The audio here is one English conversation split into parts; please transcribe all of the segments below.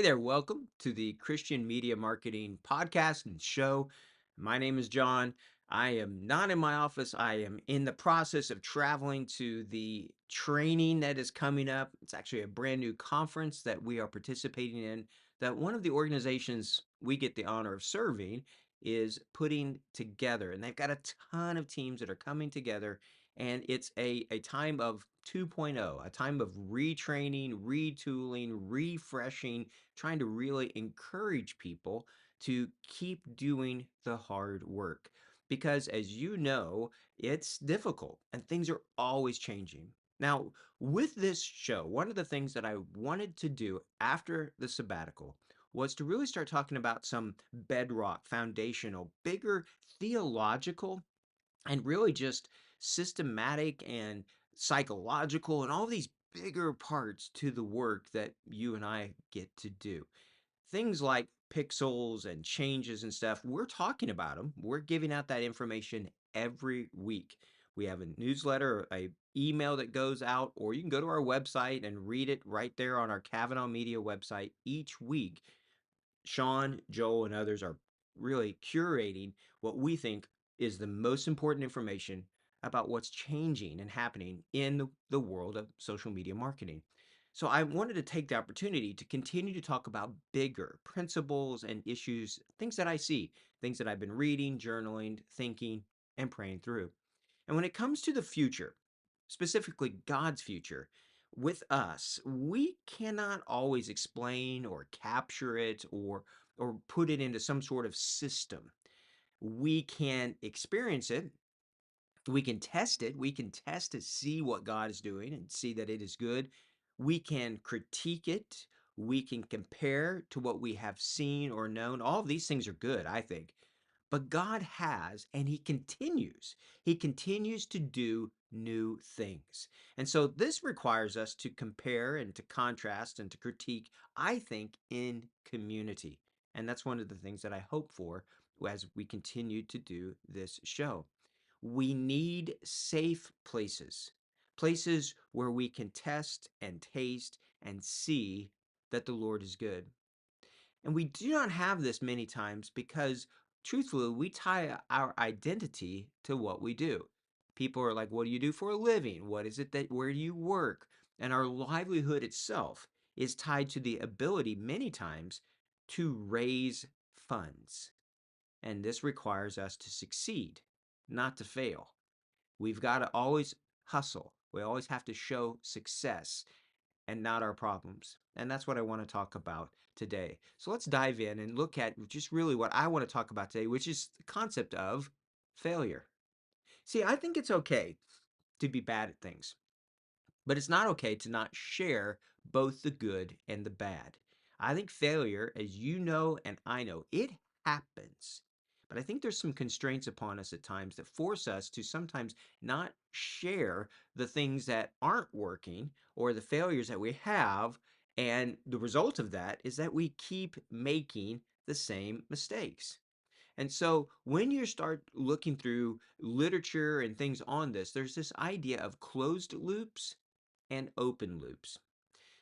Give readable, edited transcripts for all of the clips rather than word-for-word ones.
there, welcome to the Christian Media Marketing podcast and show. My name is John. I am not in my office. I am in the process of traveling to the training that is coming up. It's actually a brand new conference that we are participating in, that one of the organizations we get the honor of serving is putting together. And they've got a ton of teams that are coming together, and it's a time of 2.0, a time of retraining, retooling, refreshing, trying to really encourage people to keep doing the hard work. Because as you know, it's difficult and things are always changing. Now, with this show, one of the things that I wanted to do after the sabbatical was to really start talking about some bedrock, foundational, bigger theological and really just systematic and psychological and all these bigger parts to the work that you and I get to do. Things like pixels and changes and stuff, we're talking about them. We're giving out that information every week. We have a newsletter, a email that goes out, or you can go to our website and read it right there on our Kavanaugh Media website each week. Sean, Joel, and others are really curating what we think is the most important information about what's changing and happening in the world of social media marketing. So I wanted to take the opportunity to continue to talk about bigger principles and issues, things that I see, things that I've been reading, journaling, thinking, and praying through. And when it comes to the future, specifically God's future, with us, we cannot always explain or capture it or put it into some sort of system. We can experience it, we can test it, we can test to see what God is doing and see that it is good. We can critique it, we can compare to what we have seen or known. All of these things are good, I think. But God has, and He continues to do new things. And so this requires us to compare and to contrast and to critique, I think, in community. And that's one of the things that I hope for as we continue to do this show. We need safe places, places where we can test and taste and see that the Lord is good. And we do not have this many times because, truthfully, we tie our identity to what we do. People are like, what do you do for a living? What is it that, where do you work? And our livelihood itself is tied to the ability, many times, to raise funds. And this requires us to succeed, not to fail. We've got to always hustle. We always have to show success and not our problems. And that's what I want to talk about today. So let's dive in and look at just really what I want to talk about today, which is the concept of failure. See, I think it's okay to be bad at things, but it's not okay to not share both the good and the bad. I think failure, as you know and I know, it happens. But I think there's some constraints upon us at times that force us to sometimes not share the things that aren't working or the failures that we have. And the result of that is that we keep making the same mistakes. And so when you start looking through literature and things on this, there's this idea of closed loops and open loops.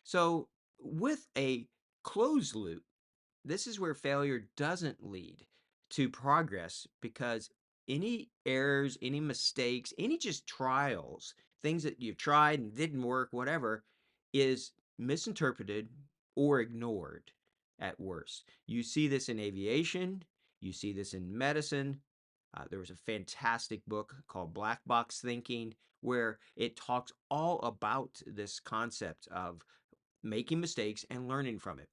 So, with a closed loop, this is where failure doesn't lead to progress because any errors, any mistakes, any just trials, things that you've tried and didn't work, whatever, is misinterpreted or ignored at worst. You see this in aviation, you see this in medicine. There was a fantastic book called Black Box Thinking where it talks all about this concept of making mistakes and learning from it.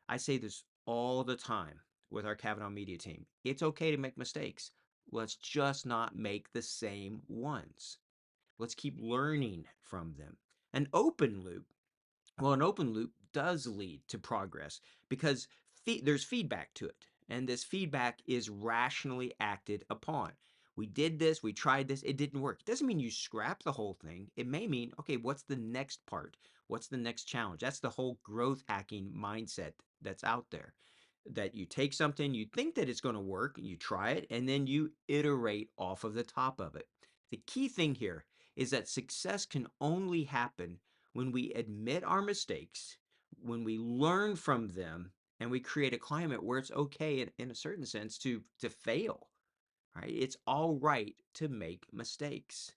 I say this all the time with our Kavanaugh Media team. It's okay to make mistakes. Let's just not make the same ones. Let's keep learning from them. An open loop, well, an open loop does lead to progress because there's feedback to it. And this feedback is rationally acted upon. We did this, we tried this, it didn't work. It doesn't mean you scrap the whole thing. It may mean, okay, what's the next part? What's the next challenge? That's the whole growth hacking mindset that's out there. That you take something, you think that it's going to work, you try it, and then you iterate off of the top of it. The key thing here is that success can only happen when we admit our mistakes, when we learn from them, and we create a climate where it's okay in a certain sense to fail, right? It's all right to make mistakes.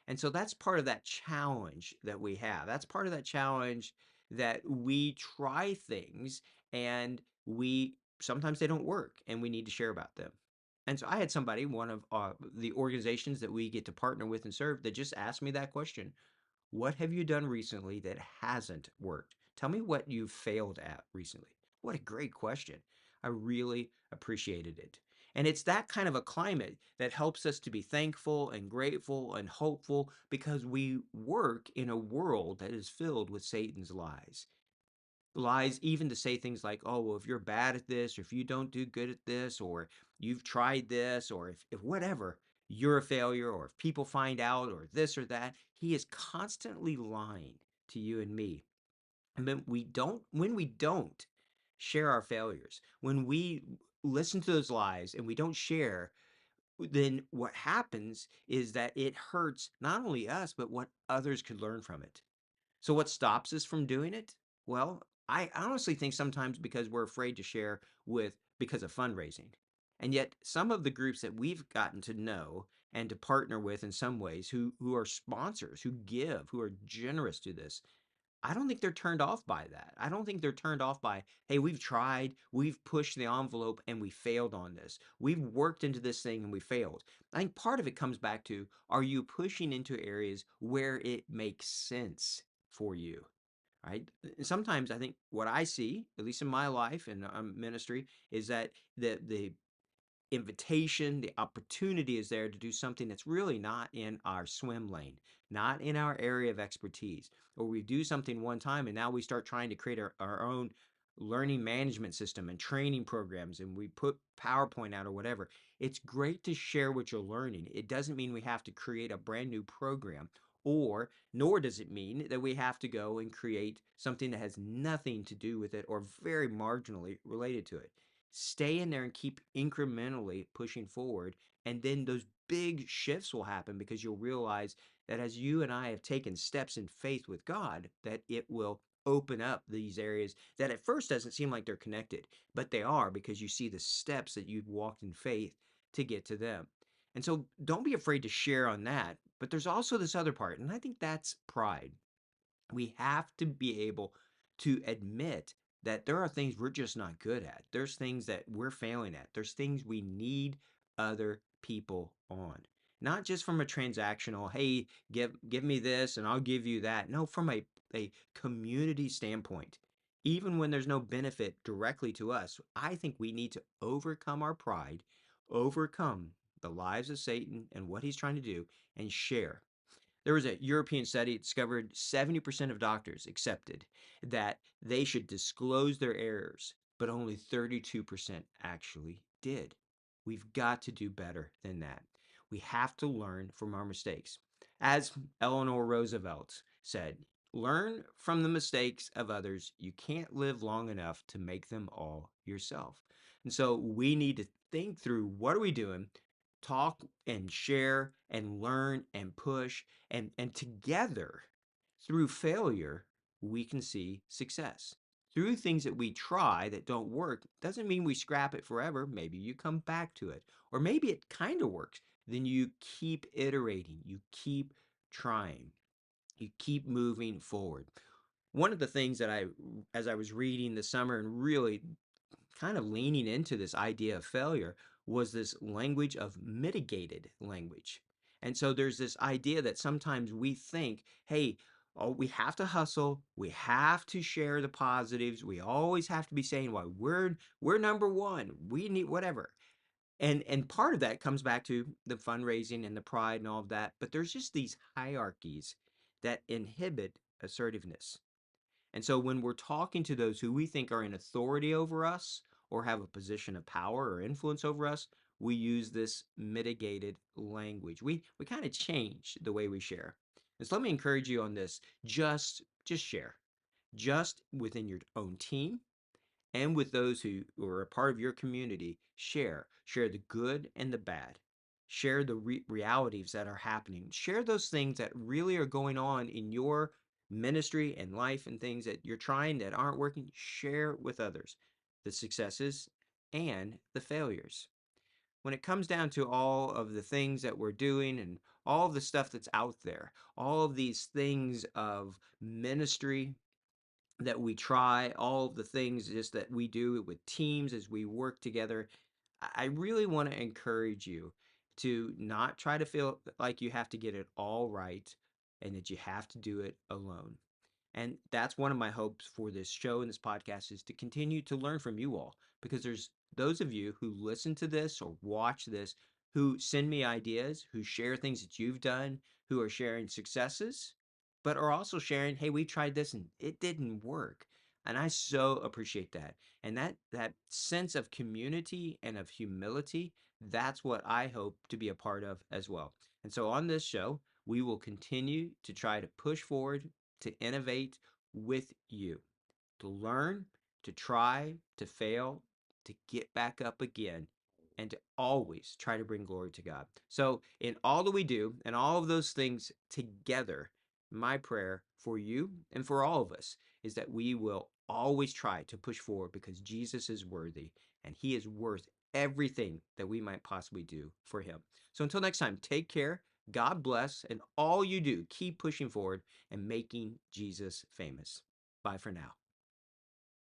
And so that's part of that challenge that we have. That's part of that challenge that we try things and we sometimes they don't work and we need to share about them. And so I had somebody, one of the organizations that we get to partner with and serve, that just asked me that question. What have you done recently that hasn't worked? Tell me what you failed at recently. What a great question. I really appreciated it. And it's that kind of a climate that helps us to be thankful and grateful and hopeful because we work in a world that is filled with Satan's lies. Lies, even to say things like, oh, well, if you're bad at this, or if you don't do good at this, or you've tried this, or if whatever, you're a failure, or if people find out, or this or that. He is constantly lying to you and me. And when we don't share our failures, when we listen to those lies and we don't share, then what happens is that it hurts not only us, but what others could learn from it. So what stops us from doing it? Well, I honestly think sometimes because we're afraid to share with because of fundraising. And yet some of the groups that we've gotten to know and to partner with in some ways who are sponsors, who give, who are generous to this, I don't think they're turned off by that. I don't think they're turned off by, hey, we've tried, we've pushed the envelope and we failed on this. We've worked into this thing and we failed. I think part of it comes back to, are you pushing into areas where it makes sense for you? Right? Sometimes I think what I see, at least in my life and ministry, is that the invitation, the opportunity is there to do something that's really not in our swim lane, not in our area of expertise. Or we do something one time and now we start trying to create our own learning management system and training programs and we put PowerPoint out or whatever. It's great to share what you're learning. It doesn't mean we have to create a brand new program, or nor does it mean that we have to go and create something that has nothing to do with it or very marginally related to it. Stay in there and keep incrementally pushing forward. And then those big shifts will happen because you'll realize that as you and I have taken steps in faith with God, that it will open up these areas that at first doesn't seem like they're connected, but they are because you see the steps that you've walked in faith to get to them. And so don't be afraid to share on that. But there's also this other part, and I think that's pride. We have to be able to admit that there are things we're just not good at. There's things that we're failing at. There's things we need other people on. Not just from a transactional, hey, give me this and I'll give you that. No, from a community standpoint. Even when there's no benefit directly to us, I think we need to overcome our pride, overcome the lies of Satan and what he's trying to do, and share. There was a European study that discovered 70% of doctors accepted that they should disclose their errors, but only 32% actually did. We've got to do better than that. We have to learn from our mistakes. As Eleanor Roosevelt said, learn from the mistakes of others. You can't live long enough to make them all yourself. And so we need to think through, what are we doing? Talk and share and learn and push, and together, through failure, we can see success. Through things that we try that don't work doesn't mean we scrap it forever. Maybe you come back to it, or maybe it kind of works. Then you keep iterating, you keep trying, you keep moving forward. One of the things that as I was reading this summer and really kind of leaning into this idea of failure, was this language of mitigated language. And so there's this idea that sometimes we think, hey, oh, we have to hustle, we have to share the positives, we always have to be saying why we're number one, we need whatever. And part of that comes back to the fundraising and the pride and all of that, but there's just these hierarchies that inhibit assertiveness. And so when we're talking to those who we think are in authority over us or have a position of power or influence over us, we use this mitigated language. We kind of change the way we share. And so let me encourage you on this. Just share. Just within your own team and with those who are a part of your community, share the good and the bad, share the realities that are happening, share those things that really are going on in your ministry and life, and things that you're trying that aren't working, share with others. the successes, and the failures. When it comes down to all of the things that we're doing and all of the stuff that's out there, all of these things of ministry that we try, all of the things just that we do with teams as we work together, I really want to encourage you to not try to feel like you have to get it all right and that you have to do it alone. And that's one of my hopes for this show and this podcast is to continue to learn from you all because there's those of you who listen to this or watch this who send me ideas, who share things that you've done, who are sharing successes, but are also sharing, hey, we tried this and it didn't work. And I so appreciate that. And that sense of community and of humility, that's what I hope to be a part of as well. And so on this show, we will continue to try to push forward to innovate with you, to learn, to try, to fail, to get back up again, and to always try to bring glory to God. So, in all that we do and all of those things together, my prayer for you and for all of us is that we will always try to push forward because Jesus is worthy and he is worth everything that we might possibly do for him. So, until next time, take care. God bless, and all you do, keep pushing forward and making Jesus famous. Bye for now.